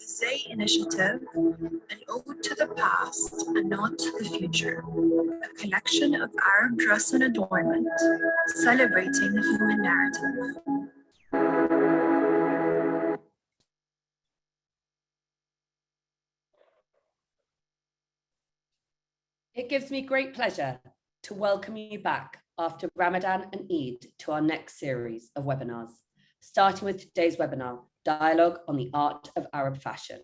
The Zay Initiative, an ode to the past and not to the future, a collection of Arab dress and adornment, celebrating the human narrative. It gives me great pleasure to welcome you back after Ramadan and Eid to our next series of webinars, starting with today's webinar, Dialogue on the Art of Arab Fashion,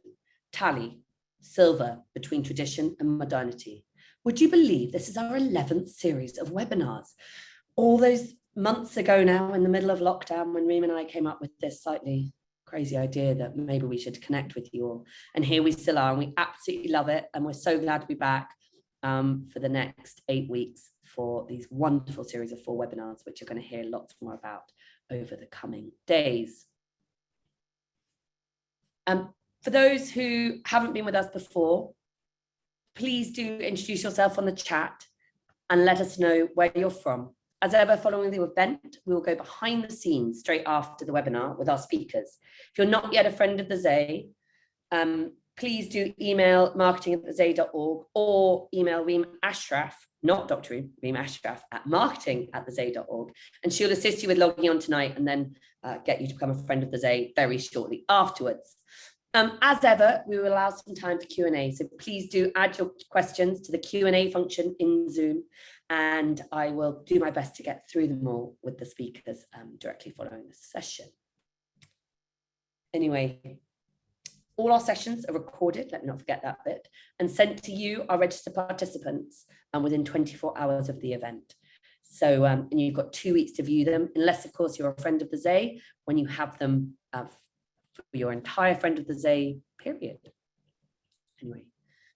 Talli, Silver Between Tradition and Modernity. Would you believe this is our 11th series of webinars? All those months ago now, in the middle of lockdown, when Reem and I came up with this slightly crazy idea that maybe we should connect with you all. And here we still are, and we absolutely love it. And we're so glad to be back for the next 8 weeks for these wonderful series of 4 webinars, which you're going to hear lots more about over the coming days. For those who haven't been with us before, please do introduce yourself on the chat and let us know where you're from. As ever, following the event, we will go behind the scenes straight after the webinar with our speakers. If you're not yet a friend of the Zay, please do email marketing@thezay.org or email Reem Ashraf, not Dr. Reem, Reem Ashraf at marketing@thezay.org, and she'll assist you with logging on tonight and then get you to become a friend of the Zay very shortly afterwards. As ever, we will allow some time for Q&A, so please do add your questions to the Q&A function in Zoom, and I will do my best to get through them all with the speakers directly following this session. Anyway, all our sessions are recorded, let me not forget that bit, and sent to you, our registered participants, within 24 hours of the event. So, and you've got 2 weeks to view them, unless, of course, you're a friend of the Zay, when you have them for your entire friend of the Zay period. Anyway,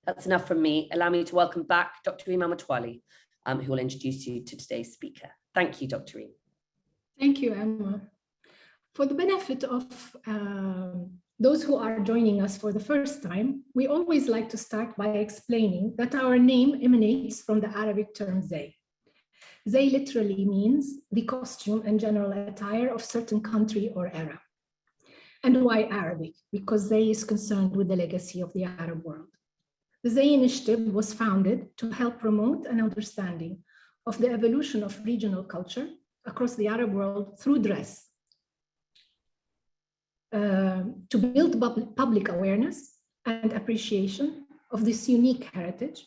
that's enough from me. Allow me to welcome back Dr. Reem El Mutwalli, who will introduce you to today's speaker. Thank you, Dr. Reem. Thank you, Emma. For the benefit of those who are joining us for the first time, we always like to start by explaining that our name emanates from the Arabic term Zay. Zay literally means the costume and general attire of certain country or era. And why Arabic? Because Zay is concerned with the legacy of the Arab world. The Zay Initiative was founded to help promote an understanding of the evolution of regional culture across the Arab world through dress, to build public awareness and appreciation of this unique heritage,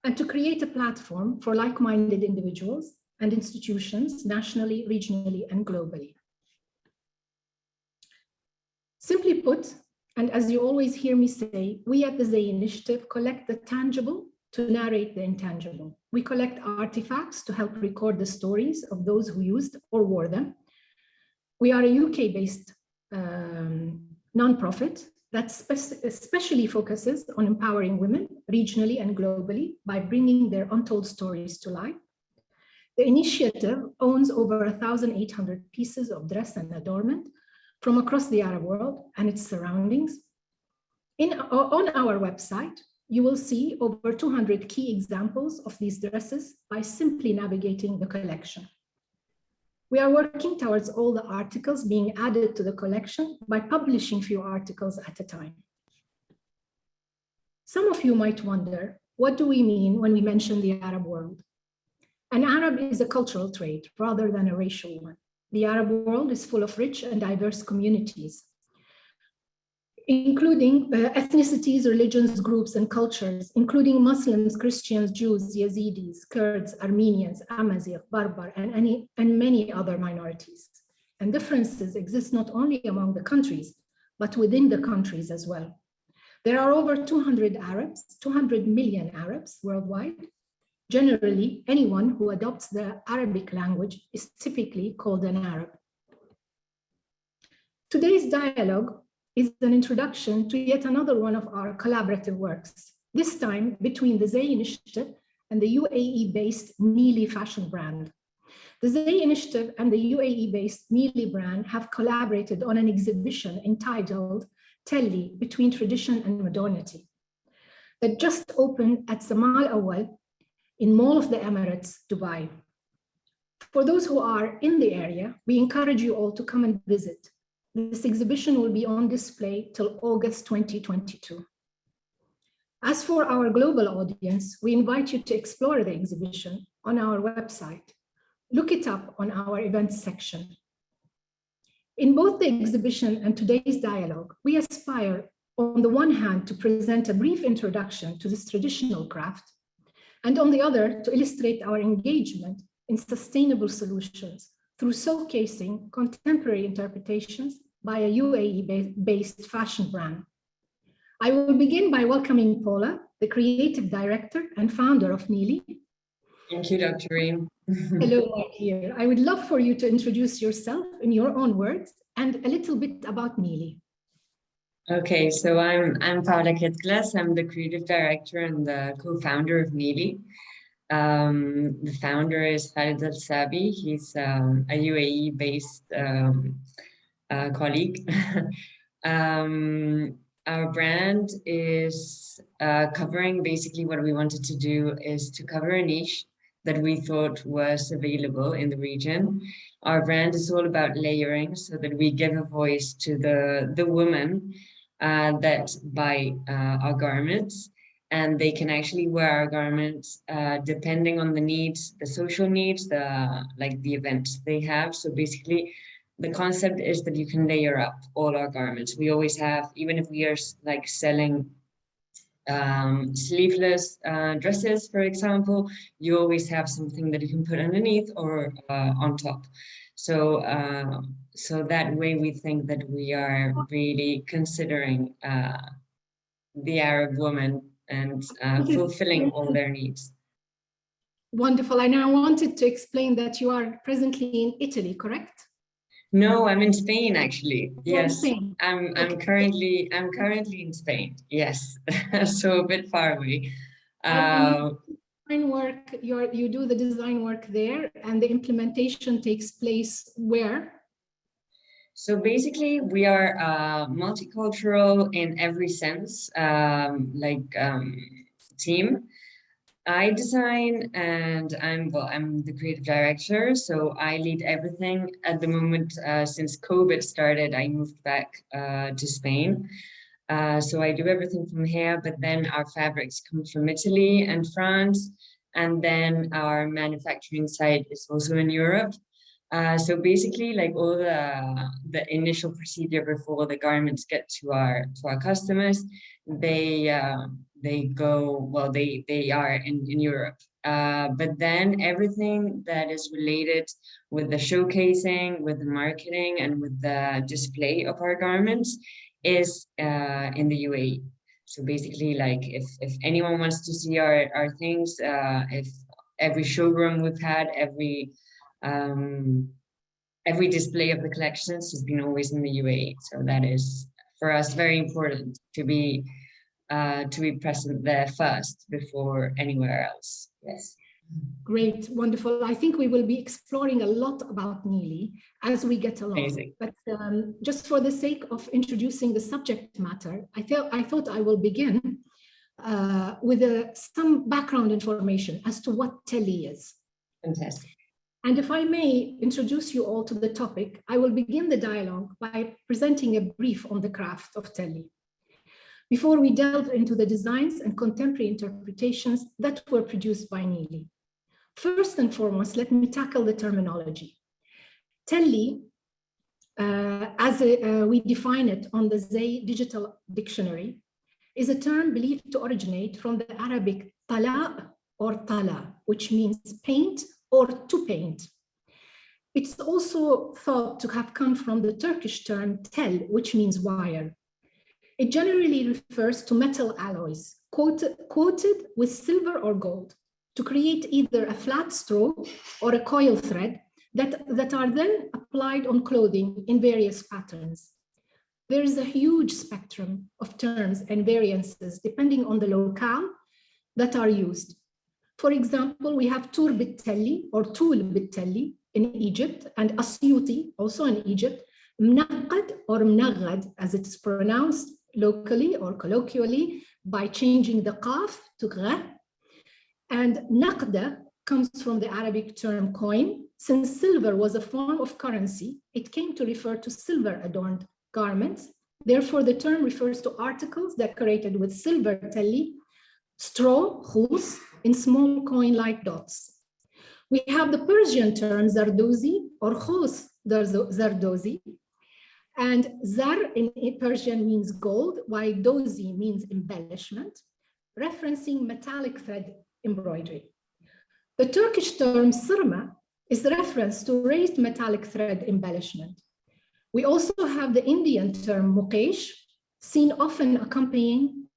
and to create a platform for like-minded individuals and institutions nationally, regionally, and globally. Simply put, and as you always hear me say, we at the Zay Initiative collect the tangible to narrate the intangible. We collect artifacts to help record the stories of those who used or wore them. We are a UK-based nonprofit that especially focuses on empowering women regionally and globally by bringing their untold stories to life. The initiative owns over 1,800 pieces of dress and adornment from across the Arab world and its surroundings. On our website, you will see over 200 key examples of these dresses by simply navigating the collection. We are working towards all the articles being added to the collection by publishing few articles at a time. Some of you might wonder, what do we mean when we mention the Arab world? An Arab is a cultural trait rather than a racial one. The Arab world is full of rich and diverse communities, including ethnicities, religions, groups, and cultures, including Muslims, Christians, Jews, Yazidis, Kurds, Armenians, Amazigh, Berber, and many other minorities. And differences exist not only among the countries, but within the countries as well. There are over 200 million Arabs worldwide. Generally, anyone who adopts the Arabic language is typically called an Arab. Today's dialogue is an introduction to yet another one of our collaborative works, this time between the Zay Initiative and the UAE-based NIILI fashion brand. The Zay Initiative and the UAE-based NIILI brand have collaborated on an exhibition entitled Talli, Between Tradition and Modernity, that just opened at Samal Awal in Mall of the Emirates, Dubai. For those who are in the area, we encourage you all to come and visit. This exhibition will be on display till August 2022. As for our global audience, we invite you to explore the exhibition on our website. Look it up on our events section. In both the exhibition and today's dialogue, we aspire, on the one hand, to present a brief introduction to this traditional craft, and on the other, to illustrate our engagement in sustainable solutions through showcasing contemporary interpretations by a UAE-based fashion brand. I will begin by welcoming Paula, the creative director and founder of NIILI. Thank you, Dr. Reem. Hello, my dear. I would love for you to introduce yourself in your own words and a little bit about NIILI. Okay, so I'm Paula Quetglas. I'm the creative director and the co-founder of NIILI. The founder is Khalid Al-Sabi. He's a UAE-based colleague. Our brand is covering, basically what we wanted to do is to cover a niche that we thought was available in the region. Our brand is all about layering so that we give a voice to the women that buy our garments, and they can actually wear our garments depending on the needs, the social needs, the events they have. So basically, the concept is that you can layer up all our garments. We always have, even if we are like selling sleeveless dresses, for example, you always have something that you can put underneath or on top. So so that way we think that we are really considering the Arab woman and fulfilling all their needs. Wonderful. And I wanted to explain that you are presently in Italy, correct? No, I'm in Spain actually. Yes, Spain. I'm currently in Spain. Yes, so a bit far away. Design work. You do the design work there, and the implementation takes place where? So basically, we are multicultural in every sense, team. I design, and I'm the creative director, so I lead everything. At the moment, since COVID started, I moved back to Spain. So I do everything from here, but then our fabrics come from Italy and France, and then our manufacturing site is also in Europe. So basically, like all the initial procedure before the garments get to our customers, they are in Europe. But then everything that is related with the showcasing, with the marketing, and with the display of our garments is in the UAE. So basically, like if anyone wants to see our things, if every showroom we've had, every display of the collections has been always in the UAE. So that is for us very important to be present there first before anywhere else. Yes. Great, wonderful. I think we will be exploring a lot about NIILI as we get along. Amazing. But just for the sake of introducing the subject matter, I thought I will begin with some background information as to what Talli is. Fantastic. And if I may introduce you all to the topic, I will begin the dialogue by presenting a brief on the craft of Talli, before we delve into the designs and contemporary interpretations that were produced by NIILI. First and foremost, let me tackle the terminology. Talli, as we define it on the Zay Digital Dictionary, is a term believed to originate from the Arabic tala or tala, which means paint or to paint. It's also thought to have come from the Turkish term tel, which means wire. It generally refers to metal alloys coated with silver or gold to create either a flat straw or a coil thread that are then applied on clothing in various patterns. There is a huge spectrum of terms and variances depending on the locale that are used. For example, we have tur bit-talli or tul bit-talli in Egypt, and asyuti also in Egypt, mnaqqad or mnaghad as it is pronounced locally or colloquially by changing the qaf to gha, and naqda comes from the Arabic term coin. Since silver was a form of currency, it came to refer to silver-adorned garments. Therefore, the term refers to articles decorated with silver talli, straw, khus, in small coin-like dots. We have the Persian term zardozi or khus zardozi, and zar in Persian means gold, while dozi means embellishment, referencing metallic thread embroidery. The Turkish term sırma is a reference to raised metallic thread embellishment. We also have the Indian term mukesh, seen often accompanying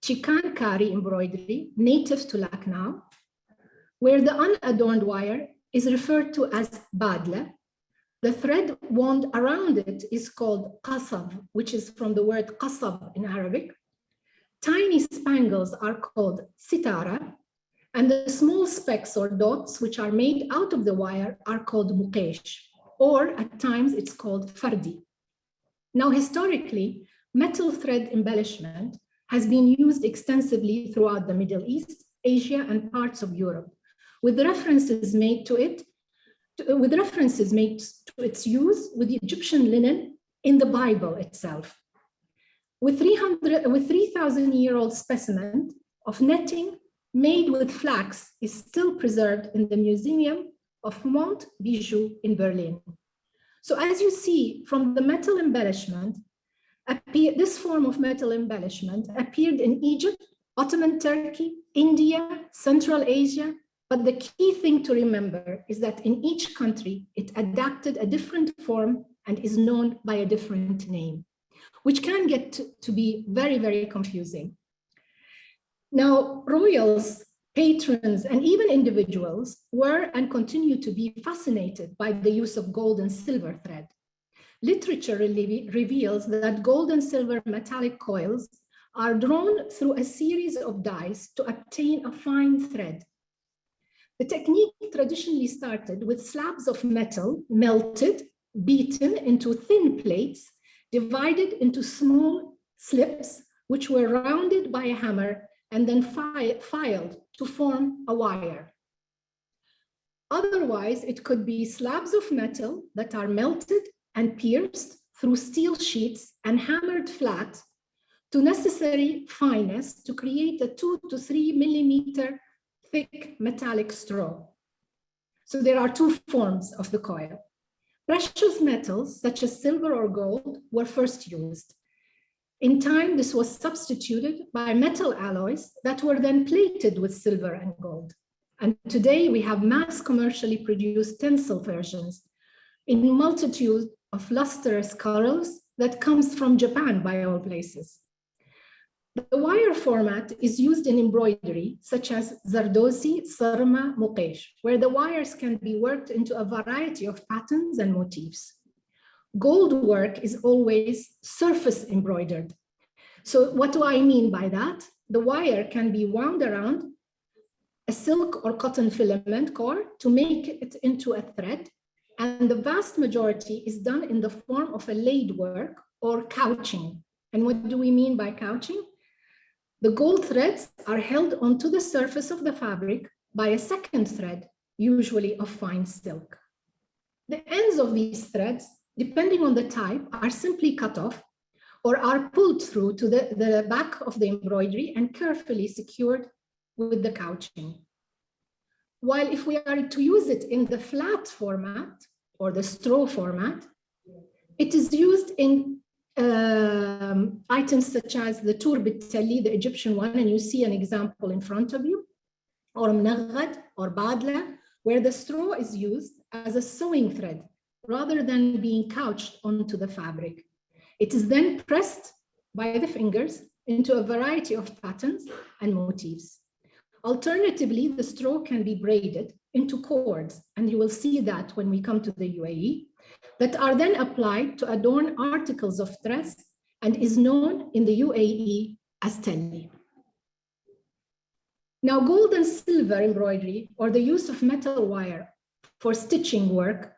chikankari embroidery, native to Lucknow, where the unadorned wire is referred to as badla. The thread wound around it is called qasab, which is from the word qasab in Arabic. Tiny spangles are called sitara, and the small specks or dots which are made out of the wire are called mukesh, or at times it's called fardi. Now, historically, metal thread embellishment has been used extensively throughout the Middle East, Asia, and parts of Europe, with references made to its use with the Egyptian linen in the Bible itself. With 3,000-year-old specimen of netting made with flax is still preserved in the Museum of Mont Bijou in Berlin. So as you see from the metal embellishment, this form of metal embellishment appeared in Egypt, Ottoman Turkey, India, Central Asia, but the key thing to remember is that in each country, it adapted a different form and is known by a different name, which can get to be very, very confusing. Now, royals, patrons, and even individuals were and continue to be fascinated by the use of gold and silver thread. Literature reveals that gold and silver metallic coils are drawn through a series of dies to obtain a fine thread. The technique traditionally started with slabs of metal melted, beaten into thin plates, divided into small slips, which were rounded by a hammer and then filed to form a wire. Otherwise, it could be slabs of metal that are melted and pierced through steel sheets and hammered flat to necessary fineness to create a 2 to 3 millimeter thick metallic straw. So there are two forms of the coil. Precious metals such as silver or gold were first used. In time, this was substituted by metal alloys that were then plated with silver and gold. And today we have mass commercially produced tensile versions in multitude of lustrous colors that comes from Japan by all places. The wire format is used in embroidery, such as zardozi, sarma, mukesh, where the wires can be worked into a variety of patterns and motifs. Gold work is always surface embroidered. So what do I mean by that? The wire can be wound around a silk or cotton filament core to make it into a thread, and the vast majority is done in the form of a laid work or couching. And what do we mean by couching? The gold threads are held onto the surface of the fabric by a second thread, usually of fine silk. The ends of these threads, depending on the type, are simply cut off or are pulled through to the back of the embroidery and carefully secured with the couching. While if we are to use it in the flat format or the straw format, it is used in items such as the turb talli, the Egyptian one, and you see an example in front of you, or mnaghad or badla, where the straw is used as a sewing thread rather than being couched onto the fabric. It is then pressed by the fingers into a variety of patterns and motifs. Alternatively, the straw can be braided into cords, and you will see that when we come to the UAE, that are then applied to adorn articles of dress and is known in the UAE as talli. Now, gold and silver embroidery, or the use of metal wire for stitching work,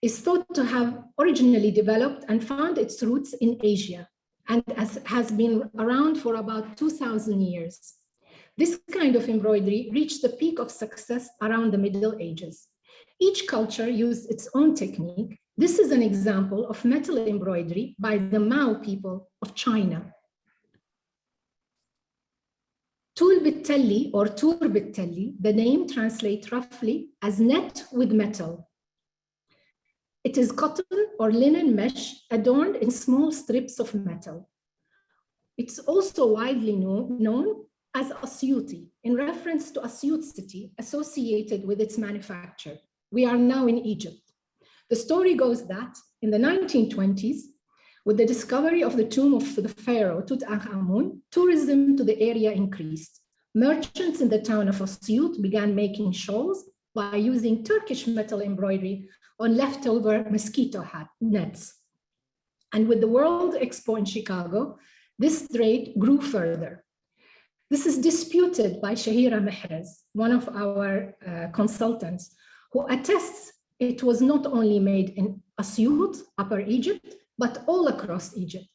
is thought to have originally developed and found its roots in Asia and has been around for about 2,000 years. This kind of embroidery reached the peak of success around the Middle Ages. Each culture used its own technique. This is an example of metal embroidery by the Mao people of China. Tul bit-Talli or Tur bit-Talli, the name translates roughly as net with metal. It is cotton or linen mesh adorned in small strips of metal. It's also widely known as Asyuti, in reference to Asyut city associated with its manufacture. We are now in Egypt. The story goes that in the 1920s, with the discovery of the tomb of the pharaoh Tutankhamun, tourism to the area increased. Merchants in the town of Asyut began making shawls by using Turkish metal embroidery on leftover mosquito nets. And with the World Expo in Chicago, this trade grew further. This is disputed by Shahira Mehrez, one of our consultants, who attests it was not only made in Asyut, Upper Egypt, but all across Egypt.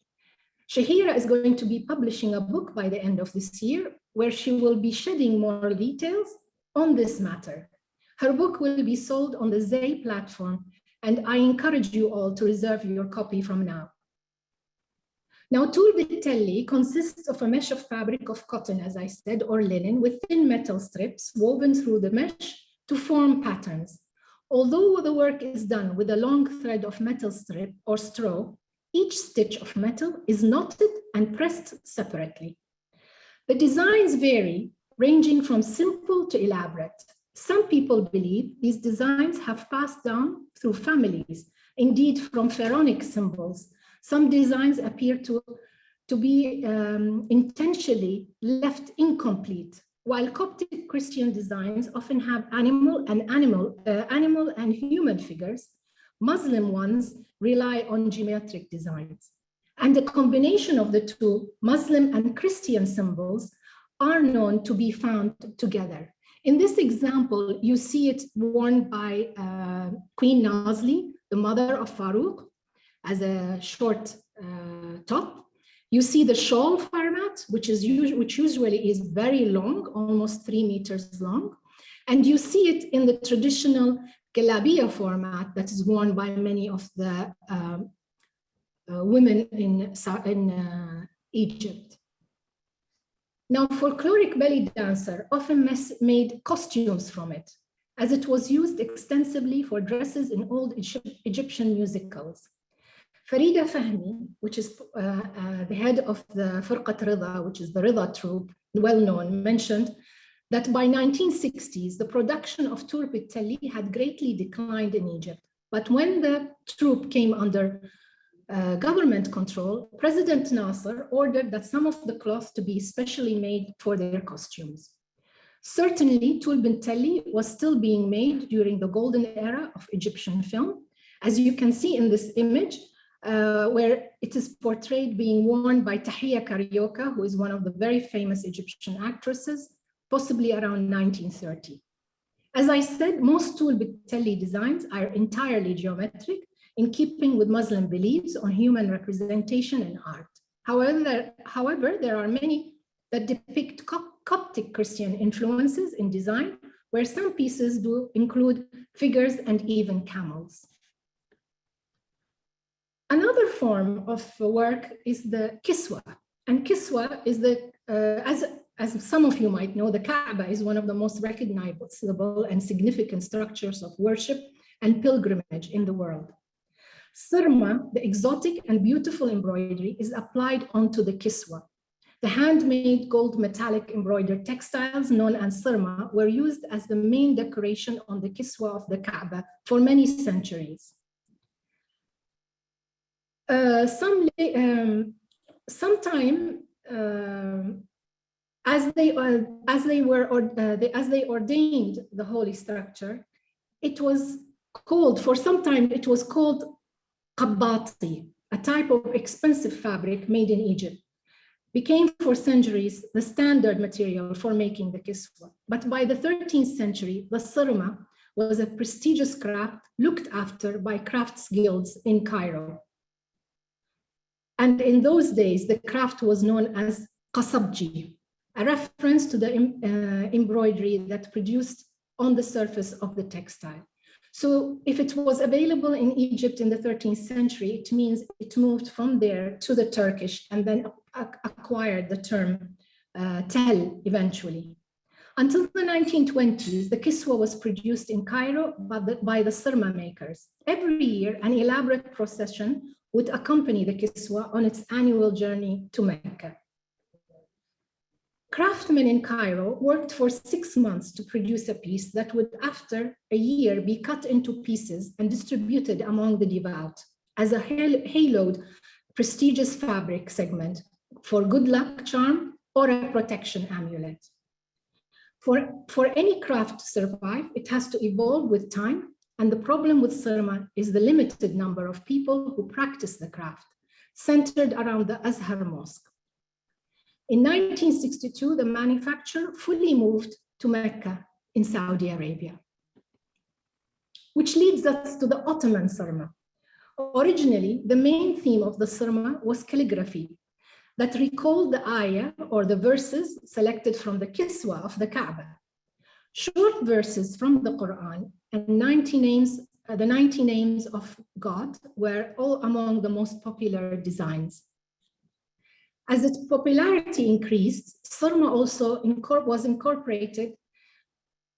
Shahira is going to be publishing a book by the end of this year where she will be shedding more details on this matter. Her book will be sold on the Zay platform, and I encourage you all to reserve your copy from now. Now, Tul bit-Talli consists of a mesh of fabric of cotton, as I said, or linen, with thin metal strips woven through the mesh to form patterns. Although the work is done with a long thread of metal strip or straw, each stitch of metal is knotted and pressed separately. The designs vary, ranging from simple to elaborate. Some people believe these designs have passed down through families, indeed from pharaonic symbols. Some designs appear to be intentionally left incomplete, while Coptic Christian designs often have animal and human figures. Muslim ones rely on geometric designs. And the combination of the two, Muslim and Christian symbols, are known to be found together. In this example, you see it worn by Queen Nazli, the mother of Farouk, as a short top. You see the shawl format, which usually is very long, almost 3 meters long. And you see it in the traditional Galabia format that is worn by many of the women in Egypt. Now, folkloric belly dancer often made costumes from it, as it was used extensively for dresses in old Egyptian musicals. Farida Fahmi, which is the head of the Firqat Rida, which is the Rida troupe, well known, mentioned that by 1960s, the production of Tur bit-Talli had greatly declined in Egypt. But when the troupe came under government control, President Nasser ordered that some of the cloth to be specially made for their costumes. Certainly, Tur bit-Talli was still being made during the golden era of Egyptian film. As you can see in this image, where it is portrayed being worn by Tahia Carioca, who is one of the very famous Egyptian actresses, possibly around 1930. As I said, most Tur bit-Talli designs are entirely geometric, in keeping with Muslim beliefs on human representation and art. However, there are many that depict Coptic Christian influences in design, where some pieces do include figures and even camels. Another form of work is the kiswa. And kiswa is as some of you might know, the Kaaba is one of the most recognizable and significant structures of worship and pilgrimage in the world. Sirma, the exotic and beautiful embroidery, is applied onto the kiswa. The handmade gold metallic embroidered textiles known as sirma were used as the main decoration on the kiswa of the Kaaba for many centuries. Sometime as they ordained the holy structure, it was called, for some time, it was called qabbati, a type of expensive fabric made in Egypt. Became for centuries the standard material for making the kiswa. But by the 13th century, the sirma was a prestigious craft looked after by crafts guilds in Cairo. And in those days, the craft was known as qasabji. a reference to the embroidery that produced on the surface of the textile. So if it was available in Egypt in the 13th century, it means it moved from there to the Turkish and then acquired the term tel eventually. Until the 1920s, the kiswa was produced in Cairo by the sirma makers. Every year, an elaborate procession would accompany the kiswa on its annual journey to Mecca. Craftsmen in Cairo worked for 6 months to produce a piece that would, after a year, be cut into pieces and distributed among the devout as a haloed, prestigious fabric segment for good luck charm or a protection amulet. For any craft to survive, it has to evolve with time, and the problem with sirma is the limited number of people who practice the craft, centered around the Azhar Mosque. In 1962, the manufacture fully moved to Mecca in Saudi Arabia, which leads us to the Ottoman sirma. Originally, the main theme of the sirma was calligraphy that recalled the ayah or the verses selected from the kiswa of the Kaaba. Short verses from the Quran and the 90 names of God were all among the most popular designs. As its popularity increased, sirma also was incorporated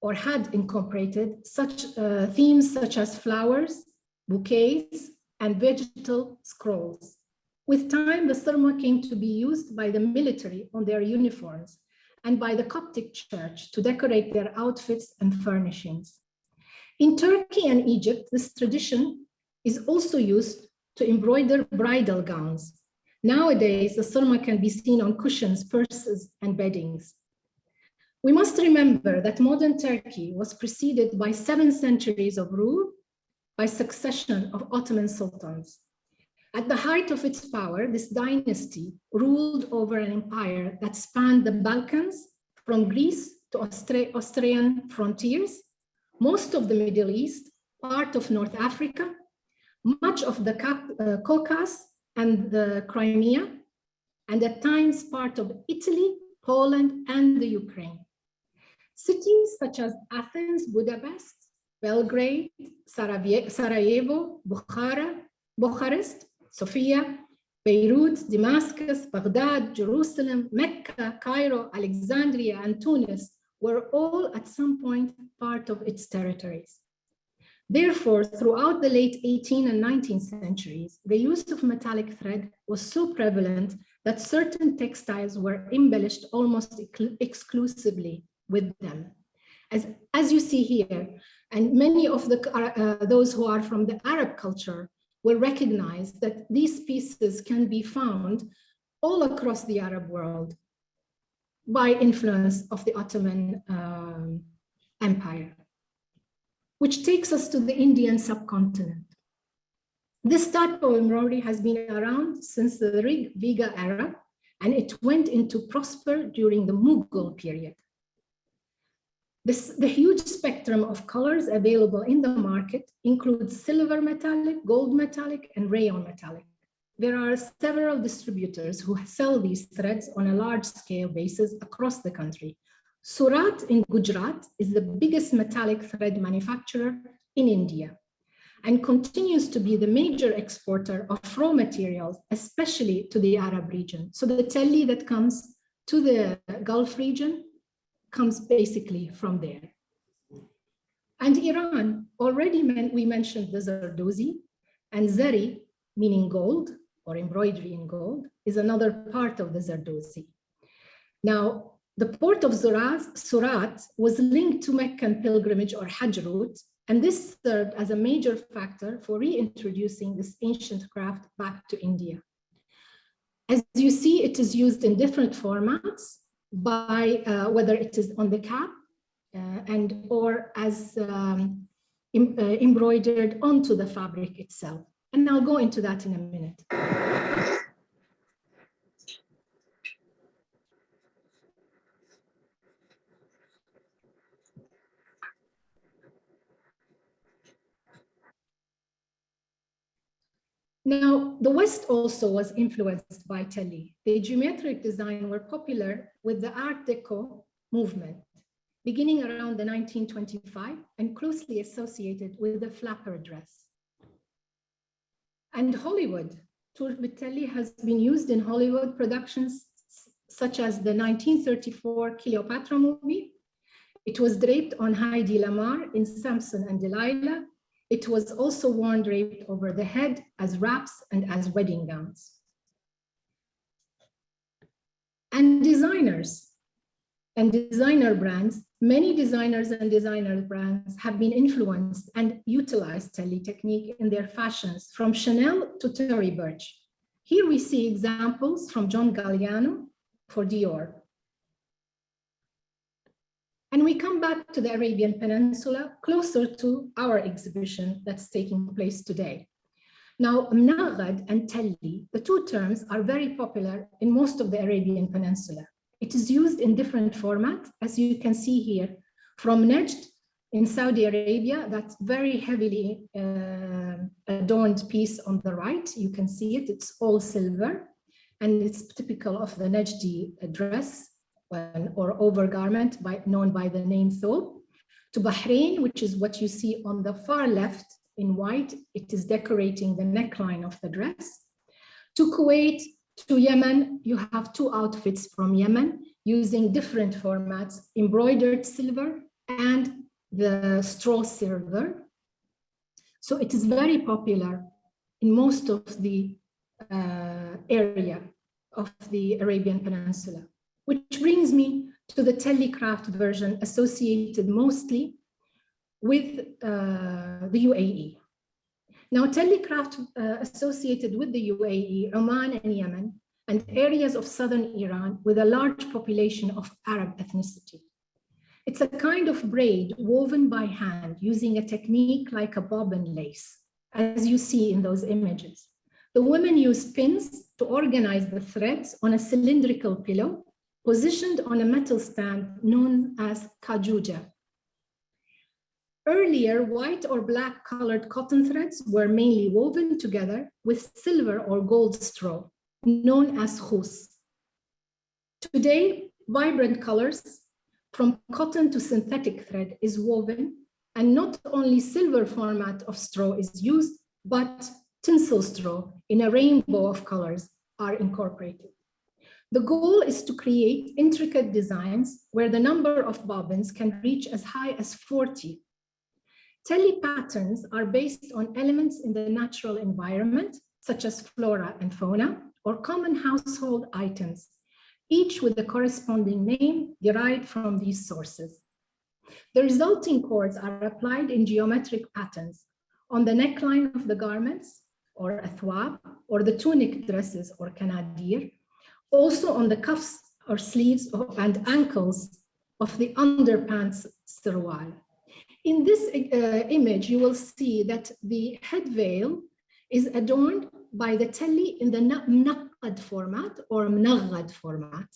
or had incorporated such themes such as flowers, bouquets, and vegetal scrolls. With time, the sirma came to be used by the military on their uniforms and by the Coptic church to decorate their outfits and furnishings. In Turkey and Egypt, this tradition is also used to embroider bridal gowns. Nowadays, the sirma can be seen on cushions, purses, and beddings. We must remember that modern Turkey was preceded by 7 centuries of rule by succession of Ottoman sultans. At the height of its power, this dynasty ruled over an empire that spanned the Balkans from Greece to Austrian frontiers, most of the Middle East, part of North Africa, much of the Caucasus and the Crimea, and at times part of Italy, Poland, and the Ukraine. Cities such as Athens, Budapest, Belgrade, Sarajevo, Bucharest, Sofia, Beirut, Damascus, Baghdad, Jerusalem, Mecca, Cairo, Alexandria, and Tunis were all at some point part of its territories. Therefore, throughout the late 18th and 19th centuries, the use of metallic thread was so prevalent that certain textiles were embellished almost exclusively with them. As you see here, and many of those who are from the Arab culture will recognize that these pieces can be found all across the Arab world by influence of the Ottoman Empire, which takes us to the Indian subcontinent. This type of embroidery has been around since the Rigveda era, and it went into prosper during the Mughal period. The huge spectrum of colors available in the market includes silver metallic, gold metallic, and rayon metallic. There are several distributors who sell these threads on a large-scale basis across the country. Surat in Gujarat is the biggest metallic thread manufacturer in India and continues to be the major exporter of raw materials, especially to the Arab region. So the Talli that comes to the Gulf region comes basically from there. And Iran, already we mentioned the Zardozi, and Zari, meaning gold or embroidery in gold, is another part of the Zardozi. Now, the port of Surat was linked to Meccan pilgrimage or Hajj route, and this served as a major factor for reintroducing this ancient craft back to India. As you see, it is used in different formats, by whether it is on the cap or as embroidered onto the fabric itself. And I'll go into that in a minute. Now, the West also was influenced by Talli. The geometric design were popular with the Art Deco movement, beginning around the 1925 and closely associated with the flapper dress. And Hollywood, Tur Talli has been used in Hollywood productions such as the 1934 Cleopatra movie. It was draped on Heidi Lamar in Samson and Delilah. It was also worn draped over the head as wraps and as wedding gowns. And designers and designer brands, many designers and designer brands have been influenced and utilized Talli technique in their fashions, from Chanel to Tory Burch. Here we see examples from John Galliano for Dior. And we come back to the Arabian Peninsula, closer to our exhibition that's taking place today. Now, Mnaghad and Talli, the two terms are very popular in most of the Arabian Peninsula. It is used in different formats, as you can see here, from Najd in Saudi Arabia, that very heavily adorned piece on the right. You can see it, it's all silver, and it's typical of the Najdi dress or overgarment known by the name thobe. To Bahrain, which is what you see on the far left in white, it is decorating the neckline of the dress. To Kuwait, to Yemen, you have two outfits from Yemen using different formats, embroidered silver and the straw silver. So it is very popular in most of the area of the Arabian Peninsula, which brings me to the Talli craft version associated mostly with the UAE. Now, Talli craft associated with the UAE, Oman and Yemen, and areas of southern Iran with a large population of Arab ethnicity. It's a kind of braid woven by hand using a technique like a bobbin lace, as you see in those images. The women use pins to organize the threads on a cylindrical pillow positioned on a metal stand known as kajuja. Earlier, white or black colored cotton threads were mainly woven together with silver or gold straw, known as khus. Today, vibrant colors from cotton to synthetic thread is woven, and not only silver format of straw is used, but tinsel straw in a rainbow of colors are incorporated. The goal is to create intricate designs where the number of bobbins can reach as high as 40. Talli patterns are based on elements in the natural environment, such as flora and fauna, or common household items, each with a corresponding name derived from these sources. The resulting cords are applied in geometric patterns on the neckline of the garments, or athwab, or the tunic dresses, or kanadir, also on the cuffs or sleeves and ankles of the underpants sirwal. In this image, you will see that the head veil is adorned by the Talli in the mnaqqad format or mnaghad format.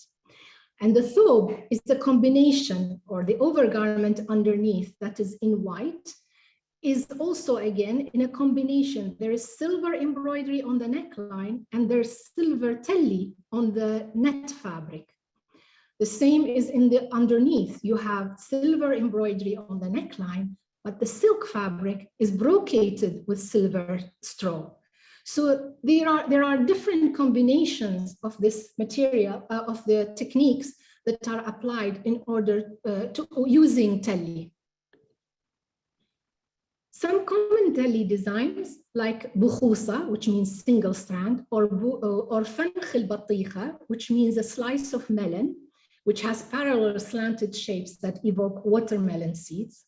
And the thobe is the combination, or the overgarment underneath that is in white, is also again in a combination. There is silver embroidery on the neckline and there's silver Talli on the net fabric. The same is in the underneath. You have silver embroidery on the neckline, but the silk fabric is brocaded with silver straw. So there are different combinations of this material, of the techniques that are applied in order to using Talli. Some common Talli designs like bukhusa, which means single strand, or fankh al-batikha, which means a slice of melon, which has parallel slanted shapes that evoke watermelon seeds,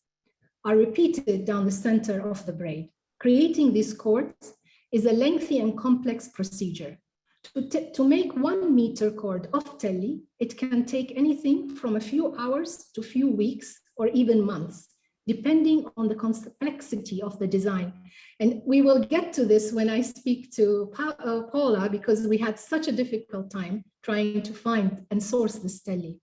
are repeated down the center of the braid. Creating these cords is a lengthy and complex procedure. To make 1 meter cord of Talli, it can take anything from a few hours to few weeks or even months, depending on the complexity of the design. And we will get to this when I speak to Paula, because we had such a difficult time trying to find and source this Talli.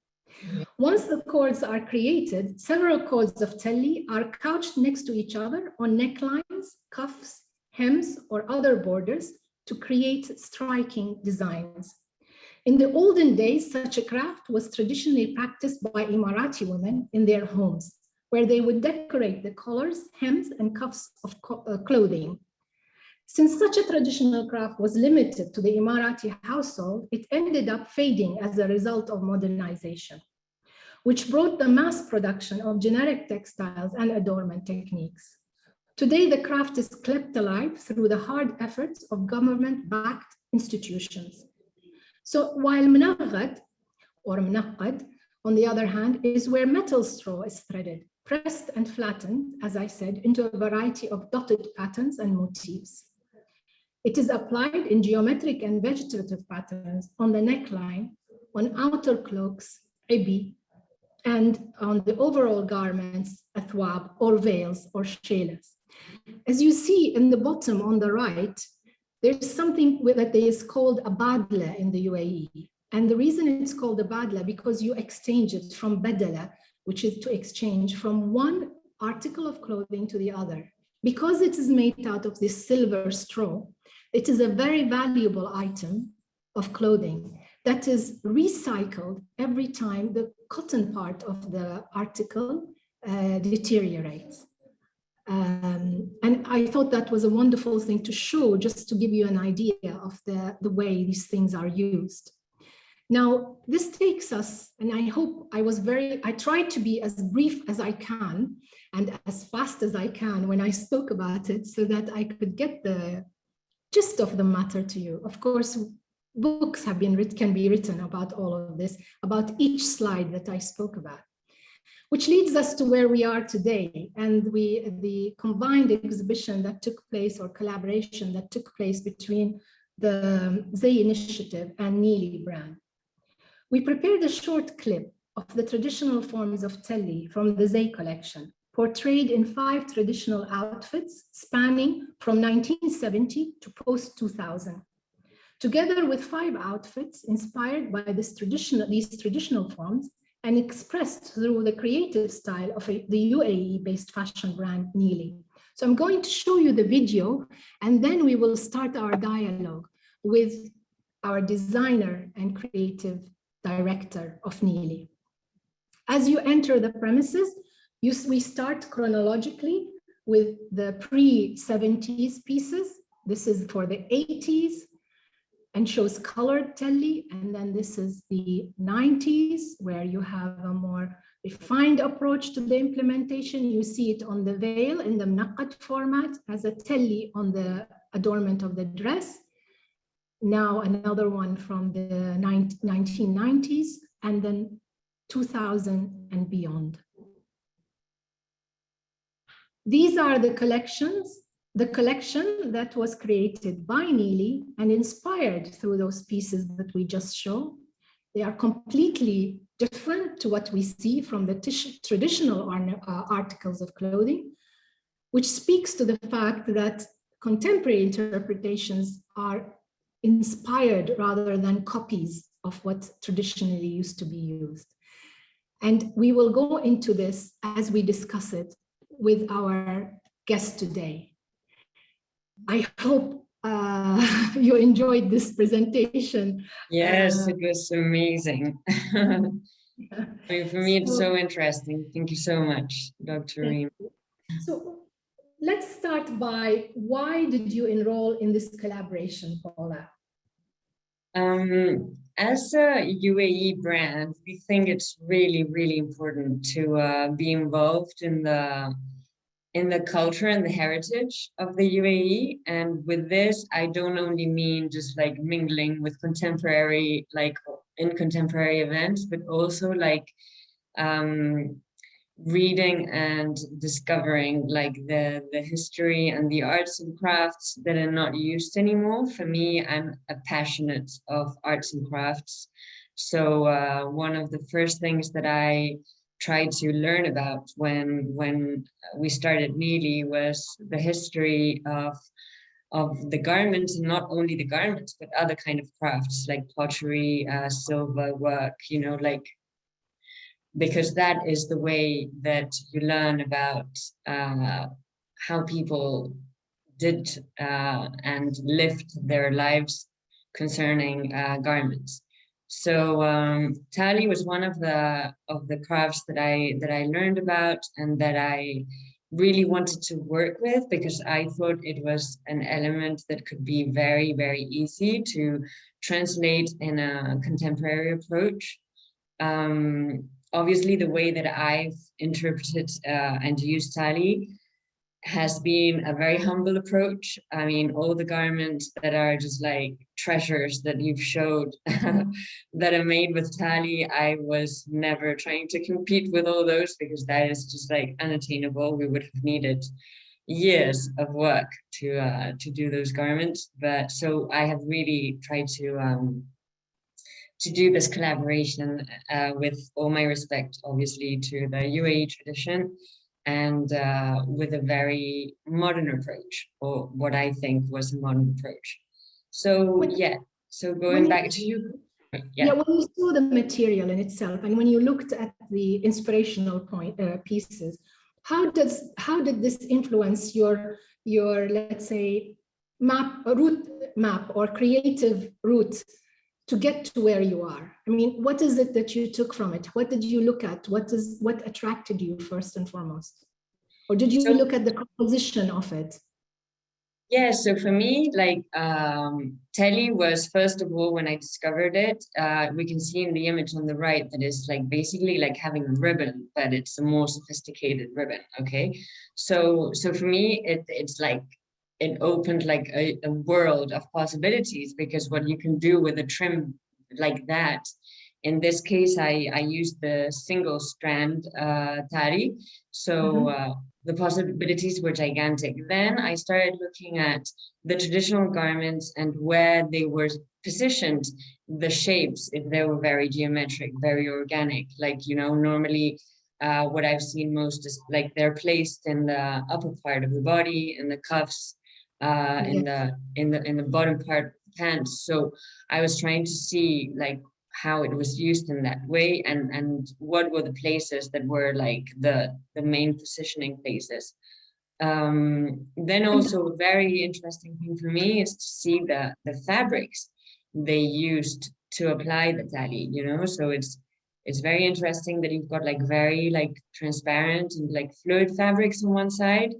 Once the cords are created, several cords of Talli are couched next to each other on necklines, cuffs, hems, or other borders to create striking designs. In the olden days, such a craft was traditionally practiced by Emirati women in their homes, where they would decorate the collars, hems, and cuffs of clothing. Since such a traditional craft was limited to the Emirati household, it ended up fading as a result of modernization, which brought the mass production of generic textiles and adornment techniques. Today, the craft is kept alive through the hard efforts of government-backed institutions. So while mnaghad, or mnaqqad, on the other hand, is where metal straw is threaded, pressed and flattened, as I said, into a variety of dotted patterns and motifs. It is applied in geometric and vegetative patterns on the neckline, on outer cloaks, ibi, and on the overall garments, athwab, or veils, or shelas. As you see in the bottom on the right, there's something that is called a badla in the UAE. And the reason it's called a badla, because you exchange it from badala, which is to exchange from one article of clothing to the other. Because it is made out of this silver straw, it is a very valuable item of clothing that is recycled every time the cotton part of the article deteriorates. And I thought that was a wonderful thing to show, just to give you an idea of the way these things are used. Now, this takes us, and I hope I tried to be as brief as I can and as fast as I can when I spoke about it, so that I could get the gist of the matter to you. Of course, books can be written about all of this, about each slide that I spoke about. Which leads us to where we are today, and the combined exhibition that took place, or collaboration that took place between the Zay Initiative and NIILI brand. We prepared a short clip of the traditional forms of Talli from the Zay collection, portrayed in 5 traditional outfits spanning from 1970 to post-2000, together with 5 outfits inspired by these traditional forms and expressed through the creative style of the UAE-based fashion brand NIILI. So I'm going to show you the video, and then we will start our dialogue with our designer and creative director of NIILI. As you enter the premises, we start chronologically with the pre-70s pieces. This is for the 80s and shows colored Talli. And then this is the 90s, where you have a more refined approach to the implementation. You see it on the veil in the mnaqqad format as a Talli on the adornment of the dress. Now another one from the 1990s, and then 2000 and beyond. These are the collections, the collection that was created by NIILI and inspired through those pieces that we just showed. They are completely different to what we see from the traditional articles of clothing, which speaks to the fact that contemporary interpretations are inspired rather than copies of what traditionally used to be used. And we will go into this as we discuss it with our guest today. I hope you enjoyed this presentation. Yes, it was amazing. I mean, for me, it's so interesting. Thank you so much, Dr. Reem. So let's start by, why did you enroll in this collaboration, Paula? As a UAE brand, we think it's really, really important to be involved in the culture and the heritage of the UAE. And with this, I don't only mean just like mingling with contemporary, like in contemporary events, but also like reading and discovering like the history and the arts and crafts that are not used anymore. For me, I'm a passionate of arts and crafts. So one of the first things that I tried to learn about when we started NIILI was the history of the garments, and not only the garments, but other kind of crafts like pottery, silver work, you know, like, because that is the way that you learn about how people did and lived their lives concerning garments. So Talli was one of the crafts that I learned about and that I really wanted to work with, because I thought it was an element that could be very, very easy to translate in a contemporary approach. Obviously, the way that I've interpreted and used Talli has been a very humble approach. I mean, all the garments that are just like treasures that you've showed that are made with Talli, I was never trying to compete with all those, because that is just like unattainable. We would have needed years of work to do those garments. But so I have really tried to do this collaboration with all my respect, obviously, to the UAE tradition, and with a very modern approach, or what I think was a modern approach. So yeah, so going back to you. Yeah, when you saw the material in itself, and when you looked at the inspirational pieces, how did this influence your let's say route map or creative route to get to where you are? I mean, what is it that you took from it? What did you look at? What attracted you first and foremost? Or did you look at the composition of it? Yeah, so for me, like Talli was, first of all, when I discovered it, we can see in the image on the right that it's like basically like having a ribbon, but it's a more sophisticated ribbon. Okay, so for me, it's like it opened like a world of possibilities, because what you can do with a trim like that, in this case, I used the single strand tari, so the possibilities were gigantic. Then I started looking at the traditional garments and where they were positioned, the shapes, if they were very geometric, very organic, like, you know, normally what I've seen most is like they're placed in the upper part of the body, in the cuffs, in the bottom part of the pants. So I was trying to see like how it was used in that way, and what were the places that were like the main positioning places. Then also a very interesting thing for me is to see the fabrics they used to apply the Talli, you know. So it's very interesting that you've got like very like transparent and like fluid fabrics on one side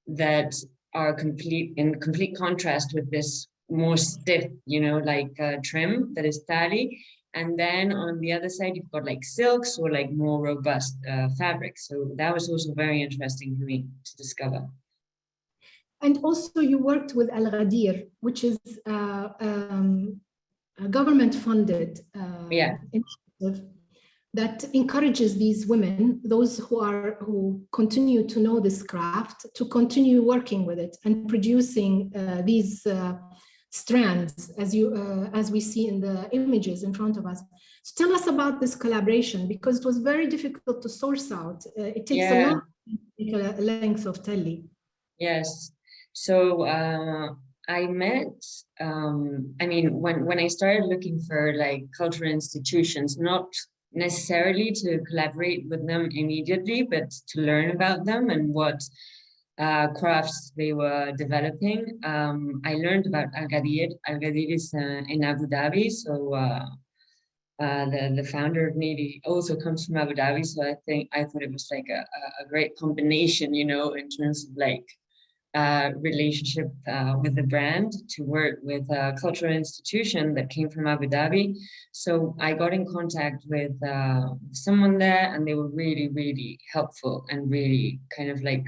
that are in complete contrast with this more stiff, you know, like trim that is Talli. And then on the other side, you've got like silks or like more robust fabrics. So that was also very interesting for me to discover. And also you worked with Al Ghadir, which is a government-funded initiative that encourages these women, those who continue to know this craft, to continue working with it and producing these strands, as we see in the images in front of us. So tell us about this collaboration, because it was very difficult to source out. It takes a long length of Talli. Yes. So I met, I mean, when I started looking for like cultural institutions, not necessarily to collaborate with them immediately, but to learn about them and what crafts they were developing. I learned about Al Ghadir. Al Ghadir is in Abu Dhabi, so the founder of NIILI also comes from Abu Dhabi. So I thought it was like a great combination, you know, in terms of like relationship with the brand, to work with a cultural institution that came from Abu Dhabi. So I got in contact with someone there, and they were really, really helpful and really kind of like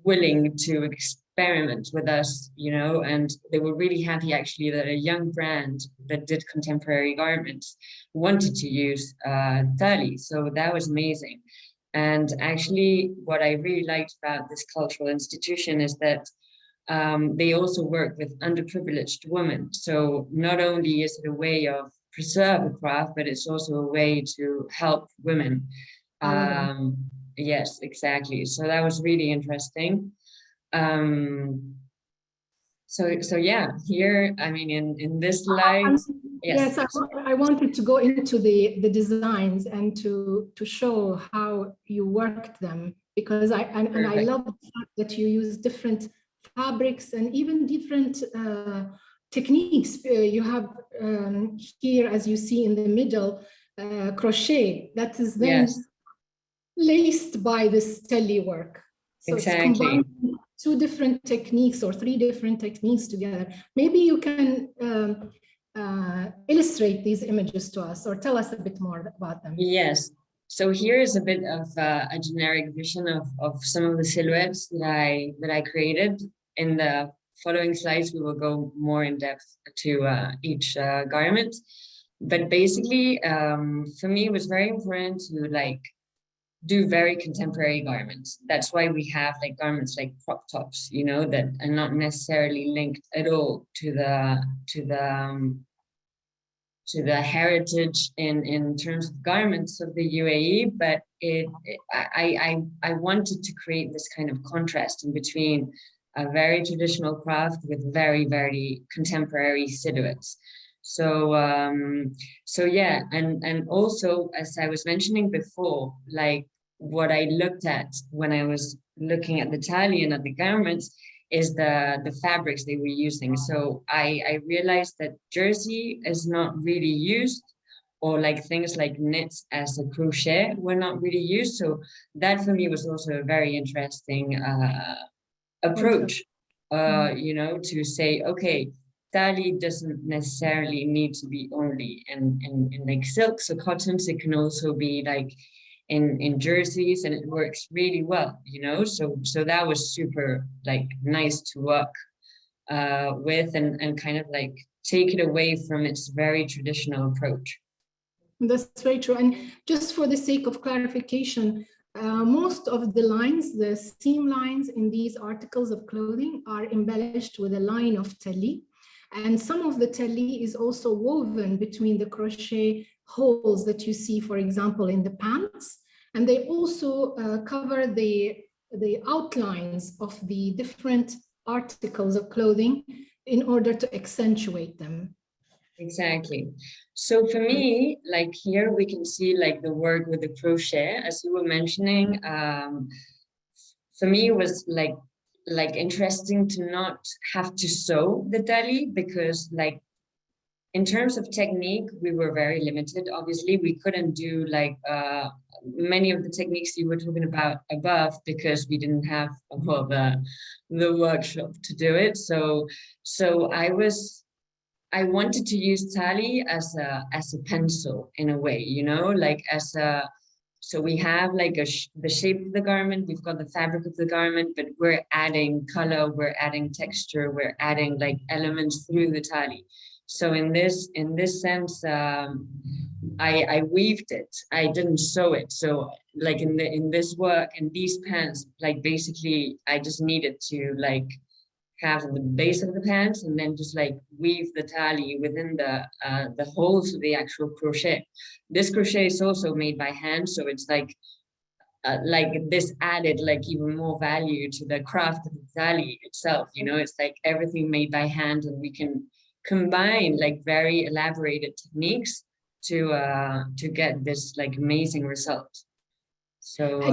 willing to experiment with us, you know, and they were really happy actually that a young brand that did contemporary garments wanted to use Talli. So that was amazing. And actually, what I really liked about this cultural institution is that they also work with underprivileged women. So not only is it a way of preserve the craft, but it's also a way to help women. Yes, exactly. So that was really interesting. So yeah, here, I mean, in this slide, yes, I wanted to go into the designs and to show how you worked them, because I love the fact that you use different fabrics, and even different techniques. You have here, as you see in the middle, crochet that is then laced by this Talli work. So it's combining two different techniques or three different techniques together. Maybe you can illustrate these images to us or tell us a bit more about them. Yes. So here is a bit of a generic vision of some of the silhouettes that I created. In the following slides, we will go more in depth to each garment. But basically, for me, it was very important to do very contemporary garments. That's why we have garments like crop tops, you know, that are not necessarily linked at all to the heritage in terms of garments of the UAE, but I wanted to create this kind of contrast in between a very traditional craft with very, very contemporary silhouettes. So yeah, and also, as I was mentioning before, what I looked at when I was looking at the Talli and at the garments is the fabrics they were using. So I realized that jersey is not really used, or things like knits as a crochet were not really used. So that for me was also a very interesting approach, you know, to say, okay, Talli doesn't necessarily need to be only in silks or cottons. It can also be in jerseys, and it works really well, you know. So that was super nice to work with and kind of take it away from its very traditional approach. That's very true. And just for the sake of clarification, most of the lines, the seam lines in these articles of clothing are embellished with a line of Talli. And some of the Talli is also woven between the crochet holes that you see, for example, in the pants. And they also cover the outlines of the different articles of clothing in order to accentuate them. Exactly. So for me, here we can see the work with the crochet, as you were mentioning. For me, it was interesting to not have to sew the Talli, because in terms of technique, we were very limited. Obviously, we couldn't do many of the techniques you were talking about above, because we didn't have the workshop to do it. So I wanted to use Talli as a pencil in a way, you know, so we have the shape of the garment, we've got the fabric of the garment, but we're adding color, we're adding texture, we're adding elements through the Talli. So in this sense, I weaved it. I didn't sew it. So in this work, in these pants, basically I just needed to have the base of the pants and then just weave the Talli within the holes of the actual crochet. This crochet is also made by hand, so it's this added even more value to the craft of the Talli itself. You know, it's everything made by hand, and we can combine very elaborated techniques to get this amazing result. So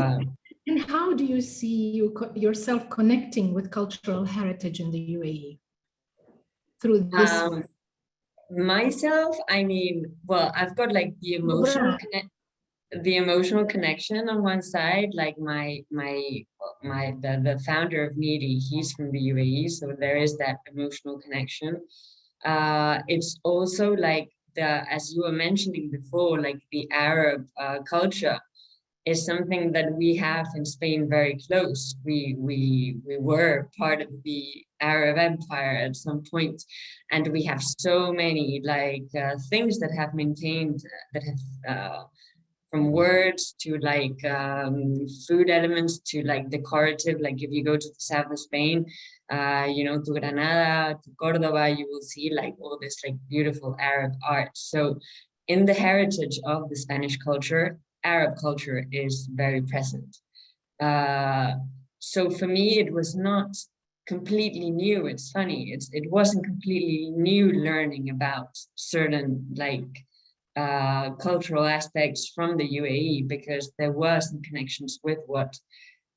and how do you see yourself connecting with cultural heritage in the UAE through this? Myself, I mean, well, I've got the emotional connection on one side. The founder of NIILI, he's from the UAE, so there is that emotional connection. It's also as you were mentioning before, the Arab culture is something that we have in Spain very close. We were part of the Arab Empire at some point, and we have so many things that have maintained, that have from words to food elements to decorative. If you go to the south of Spain, you know, to Granada, to Cordoba, you will see all this beautiful Arab art. So in the heritage of the Spanish culture, Arab culture is very present. So for me, it was not completely new. It's funny, it wasn't completely new learning about certain cultural aspects from the UAE, because there were some connections with what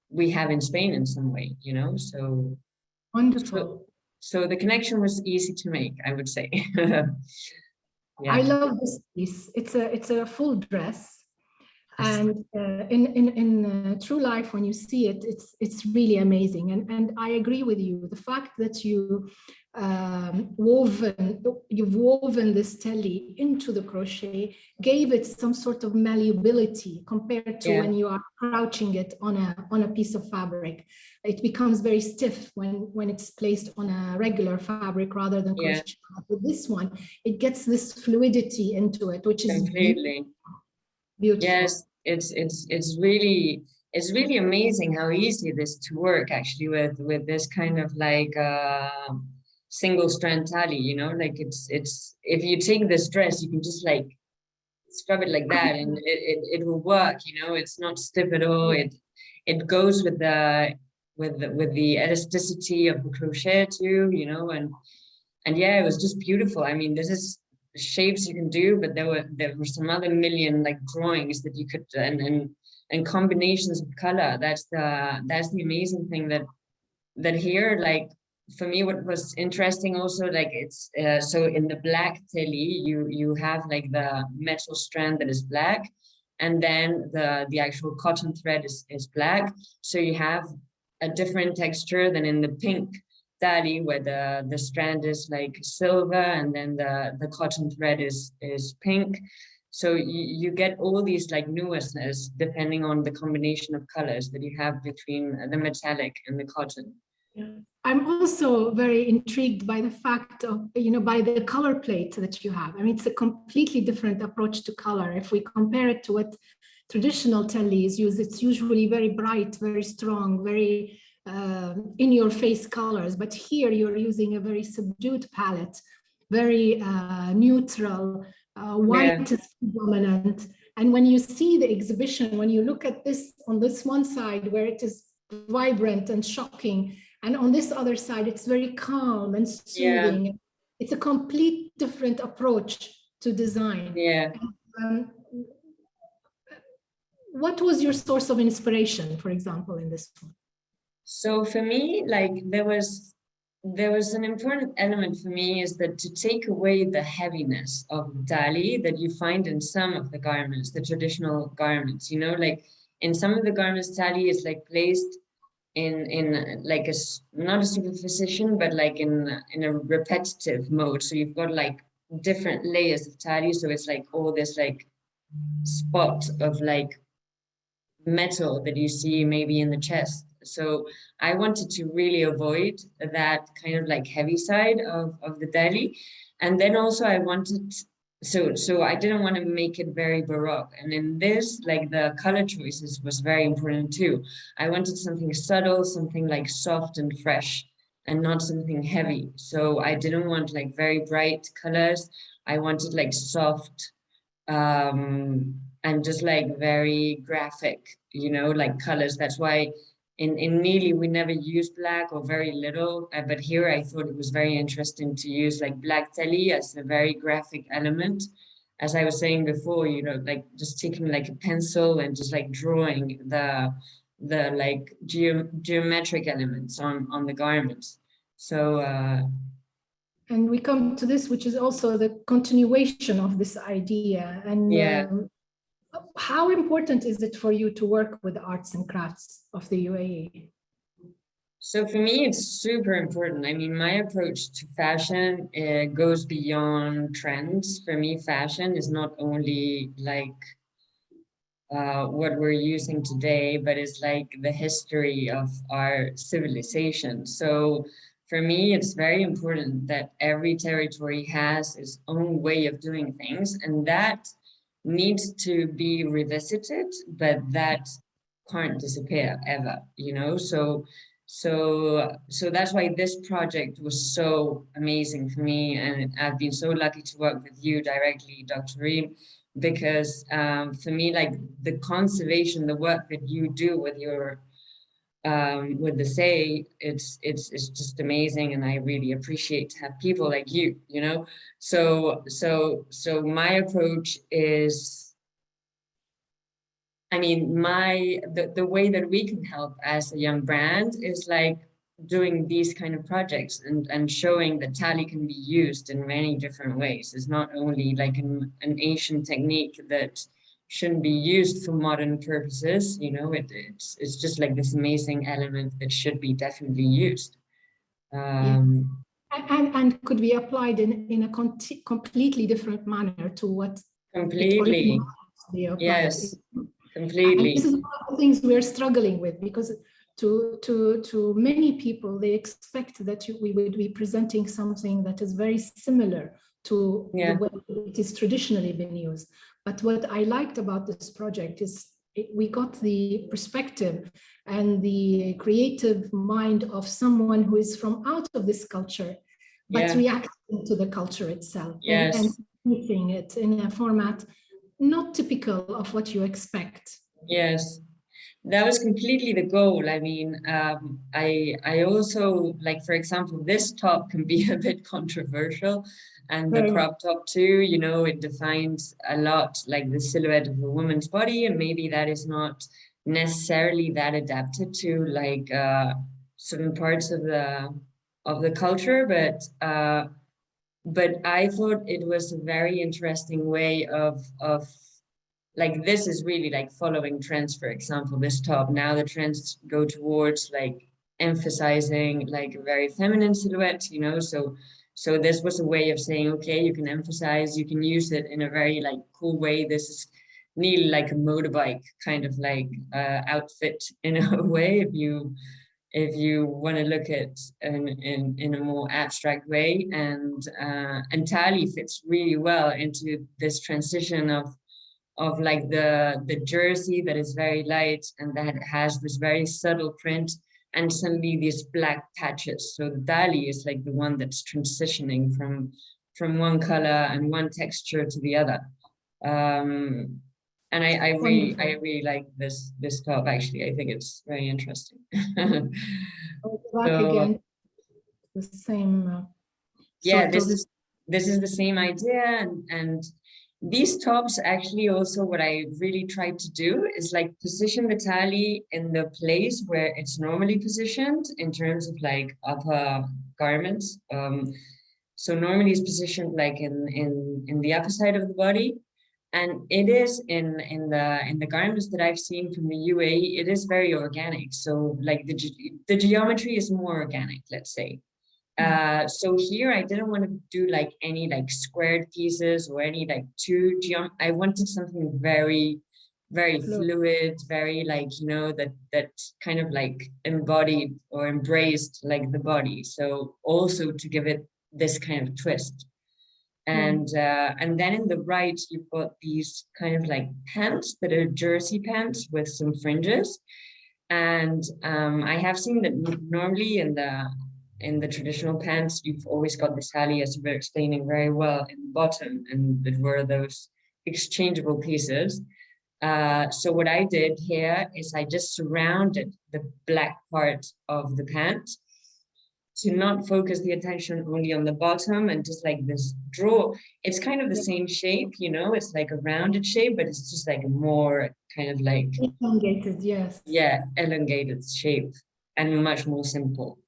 we have in Spain in some way, you know. So Wonderful. So the connection was easy to make, I would say. Yeah. I love this piece. It's a full dress. And in true life, when you see it, it's really amazing. And I agree with you. The fact that you've woven this Talli into the crochet gave it some sort of malleability compared to when you are crouching it on a piece of fabric. It becomes very stiff when it's placed on a regular fabric rather than crochet. With this one, it gets this fluidity into it, which is completely beautiful. Yes, it's really amazing how easy this to work actually with this kind of like single strand Talli, you know, like it's if you take this dress, you can just like scrub it like that and it will work, you know, it's not stiff at all. It goes with the elasticity of the crochet too, you know, and yeah, it was just beautiful. I mean, this is shapes you can do, but there were some other million like drawings that you could and combinations of color. That's the amazing thing that here, like for me, what was interesting also, like it's so in the black Talli, you have like the metal strand that is black, and then the actual cotton thread is black. So you have a different texture than in the pink Talli, where the strand is like silver and then the cotton thread is pink. So you get all these like nuances depending on the combination of colors that you have between the metallic and the cotton. Yeah. I'm also very intrigued by the fact of, you know, by the color plate that you have. I mean, it's a completely different approach to color. If we compare it to what traditional Tallis use, it's usually very bright, very strong, very in your face colors. But here you're using a very subdued palette, very neutral, white is dominant. And when you see the exhibition, when you look at this on this one side where it is vibrant and shocking, and on this other side, it's very calm and soothing. Yeah. It's a complete different approach to design. Yeah. What was your source of inspiration, for example, in this one? So for me, like there was an important element for me is that to take away the heaviness of Talli that you find in some of the garments, the traditional garments, you know, like in some of the garments, Talli is like placed in like a not a superposition, but like in a repetitive mode. So you've got like different layers of Talli. So it's like all this like spot of like metal that you see maybe in the chest. So I wanted to really avoid that kind of like heavy side of the Talli. And then also I wanted, so I didn't want to make it very Baroque. And in this, like the color choices was very important too. I wanted something subtle, something like soft and fresh and not something heavy. So I didn't want like very bright colors. I wanted like soft, and just like very graphic, you know, like colors. That's why in NIILI we never use black or very little, but here I thought it was very interesting to use like black Talli as a very graphic element. As I was saying before, you know, like just taking like a pencil and just like drawing the like geometric elements on the garments. So and we come to this, which is also the continuation of this idea. And how important is it for you to work with the arts and crafts of the UAE? So for me, it's super important. I mean, my approach to fashion goes beyond trends. For me, fashion is not only like what we're using today, but it's like the history of our civilization. So for me, it's very important that every territory has its own way of doing things, and that needs to be revisited, but that can't disappear ever, you know? So that's why this project was so amazing for me. And I've been so lucky to work with you directly, Dr. Reem, because for me, like the conservation, the work that you do with your with the Zay, it's just amazing, and I really appreciate to have people like you, you know. So my approach is, I mean, the way that we can help as a young brand is like doing these kind of projects and showing that Talli can be used in many different ways. It's not only like an ancient technique that shouldn't be used for modern purposes, you know, it's just like this amazing element that should be definitely used. And could be applied in a completely different manner to what completely. Yes, completely. And this is one of the things we're struggling with, because to many people, they expect that we would be presenting something that is very similar to the way it is traditionally been used. But what I liked about this project is we got the perspective and the creative mind of someone who is from out of this culture, but reacting to the culture itself, and making it in a format not typical of what you expect. Yes, that was completely the goal. I mean, I also, like, for example, this top can be a bit controversial, and the crop top too, you know, it defines a lot like the silhouette of a woman's body, and maybe that is not necessarily that adapted to like certain parts of the culture, but I thought it was a very interesting way of like, this is really like following trends. For example, this top, now the trends go towards like emphasizing like a very feminine silhouette, you know, so this was a way of saying, okay, you can emphasize, you can use it in a very like cool way. This is nearly like a motorbike kind of like outfit in a way, if you want to look at in a more abstract way. And Talli fits really well into this transition of like the jersey that is very light and that has this very subtle print, and suddenly these black patches. So the Talli is like the one that's transitioning from one color and one texture to the other. And I really like this top, actually. I think it's very interesting. Back again, the same. This is the same idea, and these tops actually also, what I really tried to do is like position the Talli in the place where it's normally positioned in terms of like upper garments. So normally it's positioned like in the upper side of the body. And it is in the garments that I've seen from the UAE, it is very organic. So like the geometry is more organic, let's say. So here I didn't want to do like any like squared pieces or any like I wanted something very, very fluid, very like, you know, that kind of like embodied or embraced like the body. So also to give it this kind of twist. And then in the right, you've got these kind of like pants that are jersey pants with some fringes. And I have seen that normally in the traditional pants, you've always got the Talli, as you were explaining very well, in the bottom, and it were those exchangeable pieces. So what I did here is I just surrounded the black part of the pant to not focus the attention only on the bottom, and just like this draw. It's kind of the same shape, you know, it's like a rounded shape, but it's just like a more kind of like elongated, yes. Yeah, elongated shape and much more simple.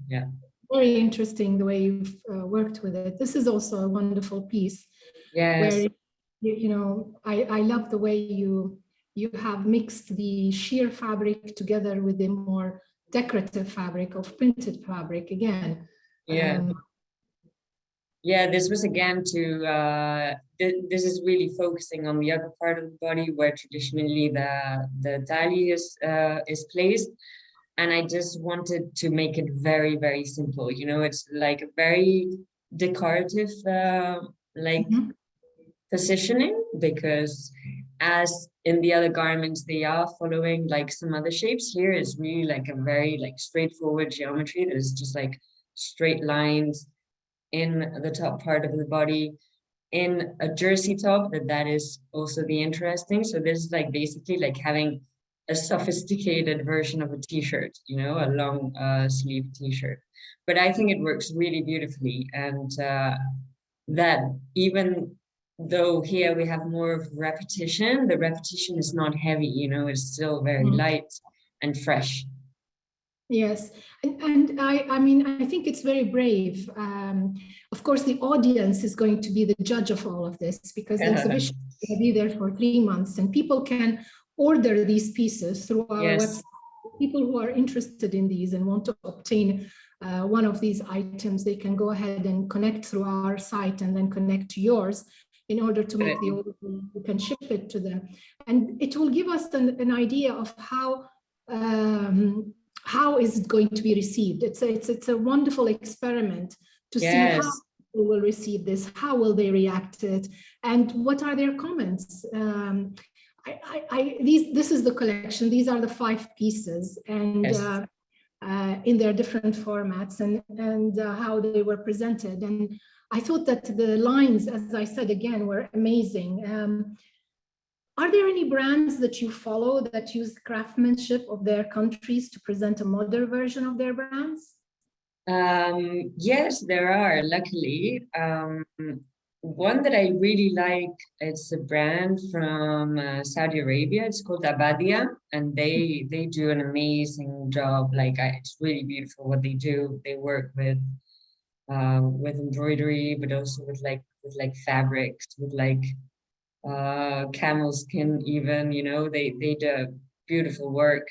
Yeah. Very interesting the way you've worked with it. This is also a wonderful piece. Yes. Where, you know, I love the way you have mixed the sheer fabric together with the more decorative fabric of printed fabric again. Yeah. Yeah, this was again this is really focusing on the upper part of the body where traditionally the Talli is placed. And I just wanted to make it very, very simple. You know, it's like a very decorative positioning, because as in the other garments, they are following like some other shapes. Here is really like a very like straightforward geometry. There's just like straight lines in the top part of the body, in a jersey top. That is also the interesting. So this is like basically like having a sophisticated version of a t-shirt, you know, a long sleeve t-shirt. But I think it works really beautifully. And that even though here we have more of repetition, the repetition is not heavy, you know, it's still very light and fresh. Yes, and I mean, I think it's very brave. Of course, the audience is going to be the judge of all of this, because the exhibition is going to be there for 3 months, and people can order these pieces through our website. People who are interested in these and want to obtain one of these items, they can go ahead and connect through our site and then connect to yours in order to make the order. You can ship it to them, and it will give us an idea of how is it going to be received. It's a wonderful experiment to see how people will receive this, how will they react to it, and what are their comments. This is the collection. These are the 5 pieces, and in their different formats, and how they were presented. And I thought that the lines, as I said again, were amazing. Are there any brands that you follow that use the craftsmanship of their countries to present a modern version of their brands? Yes, there are, luckily. One that I really like, it's a brand from Saudi Arabia. It's called Abadia, and they do an amazing job. Like, it's really beautiful what they do. They work with embroidery, but also with fabrics, with camel skin even, you know, they do beautiful work.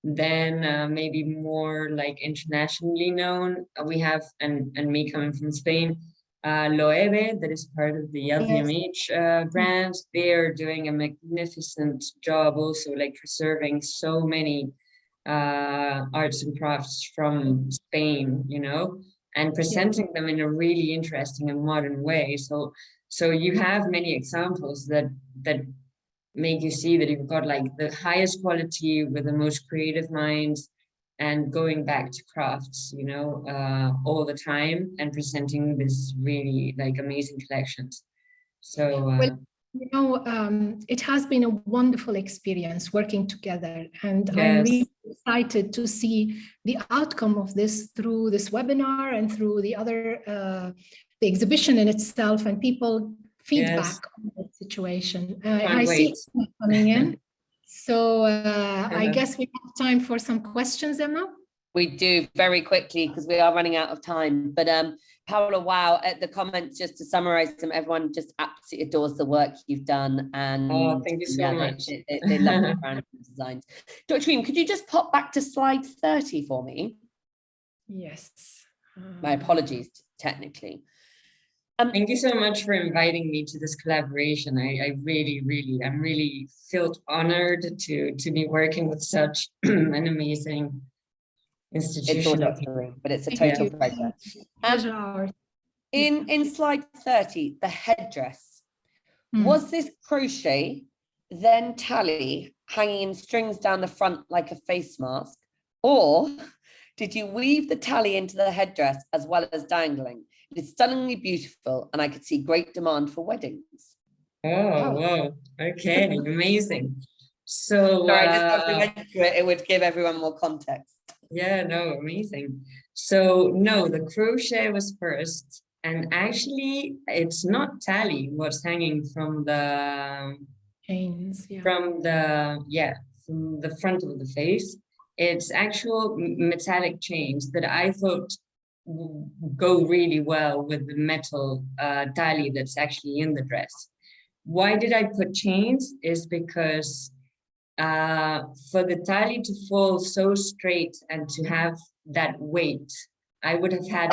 Then maybe more like internationally known, we have, and me coming from Spain, Loewe, that is part of the LVMH brand. They're doing a magnificent job also, like preserving so many arts and crafts from Spain, you know, and presenting them in a really interesting and modern way. So you have many examples that make you see that you've got like the highest quality with the most creative minds, and going back to crafts, you know, all the time, and presenting this really like amazing collections. So well, you know, it has been a wonderful experience working together, and I'm really excited to see the outcome of this through this webinar and through the other the exhibition in itself, and people feedback on the situation. I see it coming in. So I guess we have time for some questions, Emma. We do, very quickly, because we are running out of time. But Paula, wow, at the comments, just to summarize them, everyone just absolutely adores the work you've done. And thank you so much. They love the brand designs. Dr. Reem, could you just pop back to slide 30 for me? Yes. My apologies, technically. Thank you so much for inviting me to this collaboration. I'm really felt honored to be working with such an amazing institution. It's all Reem, but it's a total pleasure. In slide 30, the headdress. Was this crochet, then Talli, hanging in strings down the front like a face mask, or did you weave the Talli into the headdress as well as dangling? It is stunningly beautiful, and I could see great demand for weddings. Oh, wow. Okay, amazing. So sorry, I just have to mention it would give everyone more context. Yeah, no, amazing. So no, the crochet was first, and actually it's not Talli what's hanging from the chains, from the front of the face. It's actual metallic chains that I thought go really well with the metal Talli that's actually in the dress. Why did I put chains? Is because for the Talli to fall so straight and to have that weight, I would have had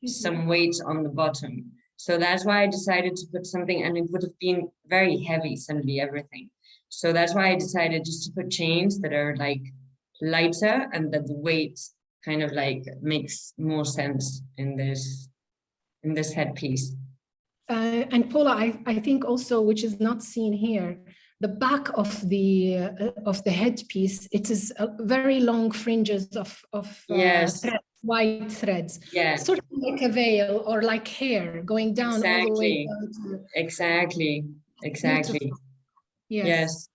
some weight on the bottom. So that's why I decided to put something, and it would have been very heavy suddenly, everything. So that's why I decided just to put chains that are like lighter, and that the weight kind of like makes more sense in this headpiece. And Paula, I think also, which is not seen here, the back of the headpiece, it is very long fringes of threads, white threads, sort of like a veil or like hair going down all the way down to... Exactly. Yes.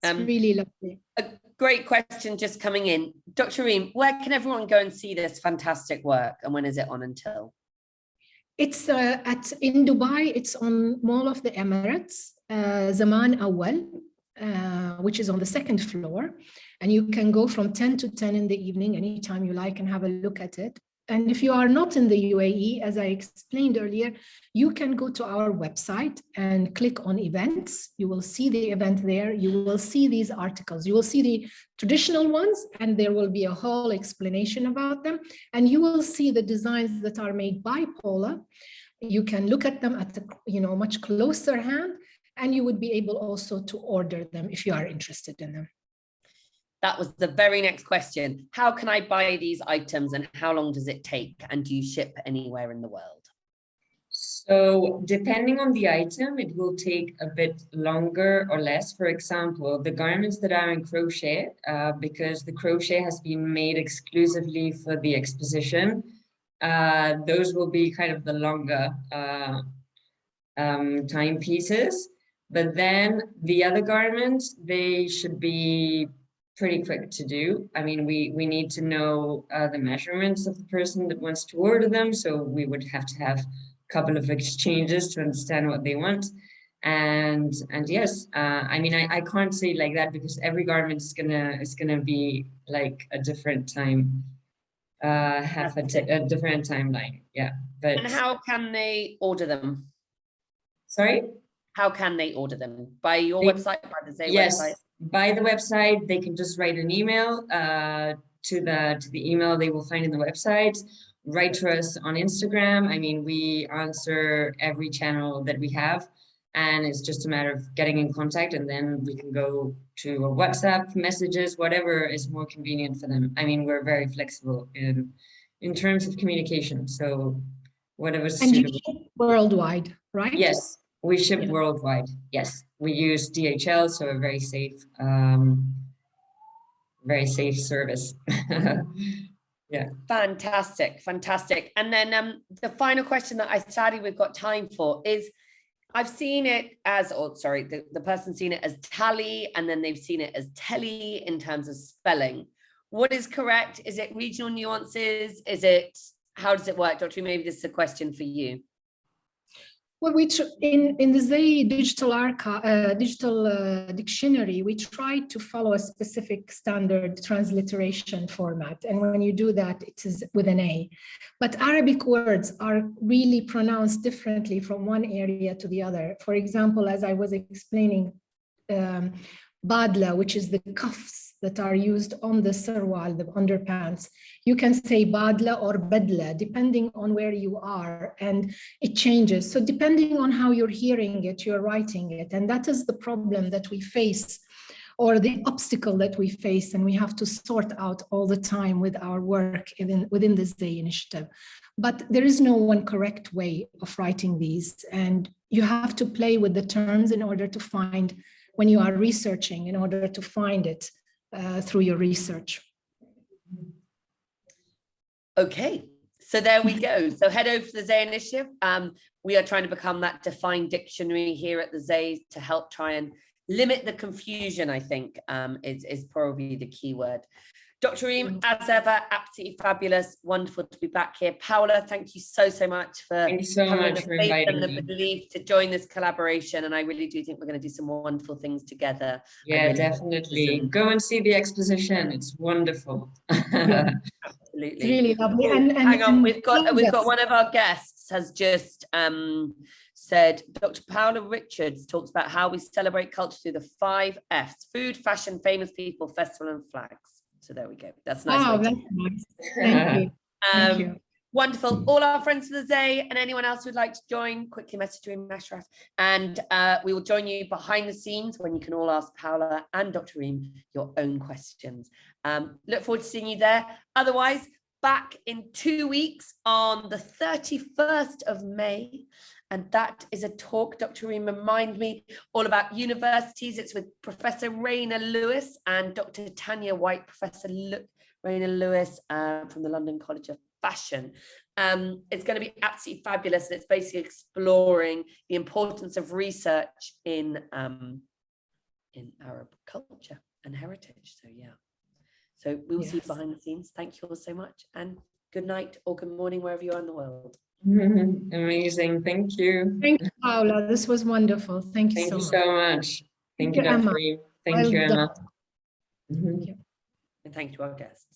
It's really lovely. A great question just coming in. Dr. Reem, where can everyone go and see this fantastic work, and when is it on until? It's in Dubai. It's on Mall of the Emirates, Zaman Awal. which is on the second floor. And you can go from 10 to 10 in the evening, anytime you like, and have a look at it. And if you are not in the UAE, as I explained earlier, you can go to our website and click on events. You will see the event there. You will see these articles. You will see the traditional ones, and there will be a whole explanation about them. And you will see the designs that are made by Paula. You can look at them at a much closer hand, and you would be able also to order them if you are interested in them. That was the very next question. How can I buy these items and how long does it take? And do you ship anywhere in the world? So depending on the item, it will take a bit longer or less. For example, the garments that are in crochet, because the crochet has been made exclusively for the exposition, those will be kind of the longer timepieces. But then the other garments, they should be pretty quick to do. I mean, we need to know the measurements of the person that wants to order them. So we would have to have a couple of exchanges to understand what they want. And yes, I mean, I can't say it like that because every garment is gonna be like a different time, have a different timeline. Yeah, but. And how can they order them? Sorry? How can they order them? By your website, by the Zay website? By the website. They can just write an email to the email they will find in the website. Write to us on Instagram. I mean, we answer every channel that we have, and it's just a matter of getting in contact, and then we can go to a WhatsApp, messages, whatever is more convenient for them. I mean, we're very flexible in terms of communication. So whatever's suitable. And you ship worldwide, right? Yes. We ship worldwide. Yes, we use DHL, so a very safe service. Yeah. Fantastic. And then the final question that sadly we've got time for is, I've seen it as, the person's seen it as Talli, and then they've seen it as Talli in terms of spelling. What is correct? Is it regional nuances? How does it work? Dr. Maybe this is a question for you. Well, in the Zay digital dictionary, we try to follow a specific standard transliteration format. And when you do that, it is with an A. But Arabic words are really pronounced differently from one area to the other. For example, as I was explaining, badla, which is the cuffs that are used on the sarwal, the underpants. You can say badla or badla, depending on where you are, and it changes. So depending on how you're hearing it, you're writing it. And that is the problem that we face, or the obstacle that we face, and we have to sort out all the time with our work within the Zay Initiative. But there is no one correct way of writing these, and you have to play with the terms in order to find, when you are researching, in order to find it through your research. Okay, so there we go. So head over to the Zay Initiative. We are trying to become that defined dictionary here at the Zay to help try and limit the confusion, I think, is probably the key word. Dr. Reem, as ever, absolutely fabulous. Wonderful to be back here. Paula, thank you so much for having the faith and the belief to join this collaboration. And I really do think we're going to do some wonderful things together. Yeah, really definitely. Go and see the exposition. It's wonderful. Yeah, absolutely. It's really lovely. And hang on, we've got one of our guests has just said, Dr. Paula Richards talks about how we celebrate culture through the 5 Fs: food, fashion, famous people, festival, and flags. So there we go. That's nice. Oh, that's nice. Thank you. Thank you. Wonderful. All our friends for the Zay and anyone else who'd like to join, quickly message Reem Ashraf, and we will join you behind the scenes when you can all ask Paula and Dr. Reem your own questions. Look forward to seeing you there. Otherwise, back in 2 weeks on the 31st of May. And that is a talk, Dr. Reem, remind me, all about universities. It's with Professor Raina Lewis and Dr. Tanya White, Professor Raina Lewis from the London College of Fashion. It's going to be absolutely fabulous. And it's basically exploring the importance of research in Arab culture and heritage. So, yeah. So we will see you behind the scenes. Thank you all so much. And good night or good morning, wherever you are in the world. Amazing. Thank you. Thank you, Paula. This was wonderful. Thank you so much. Thank you so much. Thank you, Dr. Reem. Thank you, Emma. Thank you. And thank you to our guests.